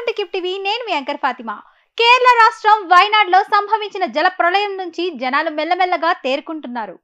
Welcome to keep TV. నేను మీ anchor Fatima. Kerala రాష్ట్రం వైనాడ్లో సంభవించిన జల ప్రళయం నుంచి జనాలు మెల్లమెల్లగా తేరుకుంటున్నారు.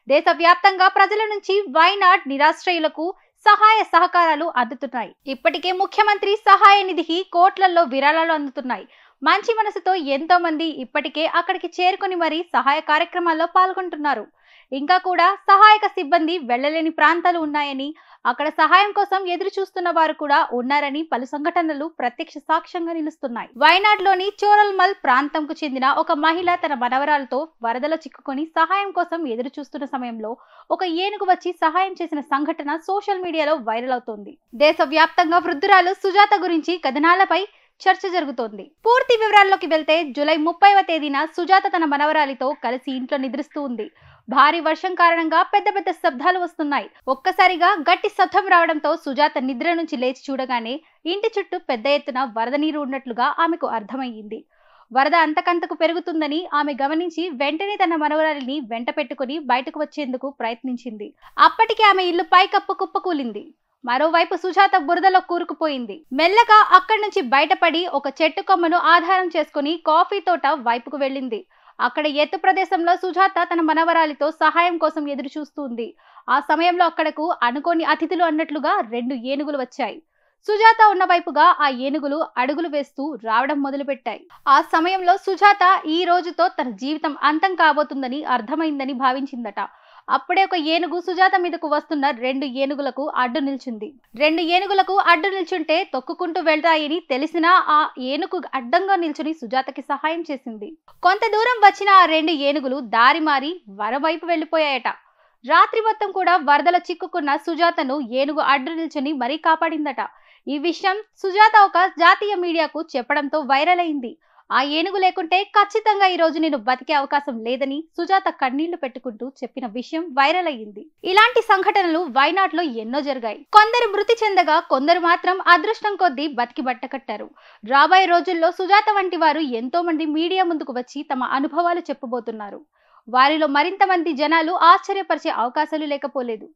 దేశవ్యాప్తంగా ప్రజల నుంచి వైనాడ్ నిరాశ్రయులకు సహాయ సహకారాలు అందుతున్నాయి. ఇప్పటికే ముఖ్యమంత్రి సహాయ నిధికి కోట్లలో విరాళాలు అందుతున్నాయి. మంచి మనసుతో ఎంతో మంది ఇప్పటికే అక్కడికి చేరుకొని మరీ సహాయ కార్యక్రమాల్లో పాల్గొంటున్నారు. ఇంకా కూడా సహాయక సిబ్బంది వెళ్లలేని ప్రాంతాలు ఉన్నాయని, అక్కడ సహాయం కోసం ఎదురు చూస్తున్న వారు కూడా ఉన్నారని పలు సంఘటనలు ప్రత్యక్ష సాక్ష్యంగా నిలుస్తున్నాయి. వైనాడ్లోని చోరల్మల్ ప్రాంతంకు చెందిన ఒక మహిళ తన మనవరాలతో వరదలో చిక్కుకొని సహాయం కోసం ఎదురు చూస్తున్న సమయంలో ఒక ఏనుగు వచ్చి సహాయం చేసిన సంఘటన సోషల్ మీడియాలో వైరల్ అవుతోంది. దేశవ్యాప్తంగా వృద్ధురాలు సుజాత గురించి కథనాలపై చర్చ జరుగుతోంది. పూర్తి వివరాల్లోకి వెళ్తే జూలై 30వ తేదీన సుజాత తన మనవరాలితో కలిసి ఇంట్లో నిద్రిస్తూ ఉంది. భారీ వర్షం కారణంగా పెద్ద పెద్ద శబ్దాలు వస్తున్నాయి. ఒక్కసారిగా గట్టి శబ్దం రావడంతో సుజాత నిద్ర నుంచి లేచి చూడగానే ఇంటి చుట్టూ పెద్ద ఎత్తున వరద నీరు ఉన్నట్లుగా ఆమెకు అర్థమయ్యింది. వరద అంతకంతకు పెరుగుతుందని ఆమె గమనించి వెంటనే తన మనవరాలిని వెంట పెట్టుకుని బయటకు వచ్చేందుకు ప్రయత్నించింది. అప్పటికి ఆమె ఇల్లు పైకప్పు కుప్పకూలింది. మరోవైపు సుజాత బురదలో కూరుకుపోయింది. మెల్లగా అక్కడి నుంచి బయటపడి ఒక చెట్టు కొమ్మను ఆధారం చేసుకుని కాఫీ తోట వైపుకు వెళ్ళింది. అక్కడ ఎత్తు ప్రదేశంలో సుజాత తన మనవరాలితో సహాయం కోసం ఎదురు చూస్తుంది. ఆ సమయంలో అక్కడకు అనుకోని అతిథులు అన్నట్లుగా 2 ఏనుగులు వచ్చాయి. సుజాత ఉన్న వైపుగా ఆ ఏనుగులు అడుగులు వేస్తూ రావడం మొదలుపెట్టాయి. ఆ సమయంలో సుజాత ఈ రోజుతో తన జీవితం అంతం కాబోతుందని అర్థమైందని భావించిందట. అప్పుడే ఒక ఏనుగు సుజాత మీదకు వస్తున్న 2 ఏనుగులకు అడ్డు నిల్చుంది. 2 ఏనుగులకు అడ్డు నిల్చుంటే తొక్కుకుంటూ వెళ్తాయని తెలిసినా ఆ ఏనుగు అడ్డంగా నిల్చుని సుజాతకి సహాయం చేసింది. కొంత దూరం వచ్చిన ఆ 2 ఏనుగులు దారి మారి వరవైపు వెళ్లిపోయాయట. రాత్రి మొత్తం కూడా వరదలో చిక్కుకున్న సుజాతను ఏనుగు అడ్డు నిల్చుని మరీ కాపాడిందట. ఈ విషయం సుజాత ఒక జాతీయ మీడియాకు చెప్పడంతో వైరల్ అయింది. ఆ ఏనుగు లేకుంటే ఖచ్చితంగా ఈ రోజు నేను బతికే అవకాశం లేదని సుజాత కన్నీళ్లు పెట్టుకుంటూ చెప్పిన విషయం వైరల్ అయ్యింది. ఇలాంటి సంఘటనలు వైనాడ్లో ఎన్నో జరిగాయి. కొందరు మృతి చెందగా కొందరు మాత్రం అదృష్టం కొద్దీ బతికి బట్టకట్టారు. రాబోయే రోజుల్లో సుజాత వంటి వారు ఎంతో మంది మీడియా ముందుకు వచ్చి తమ అనుభవాలు చెప్పబోతున్నారు. వారిలో మరింత మంది జనాలు ఆశ్చర్యపరిచే అవకాశాలు లేకపోలేదు.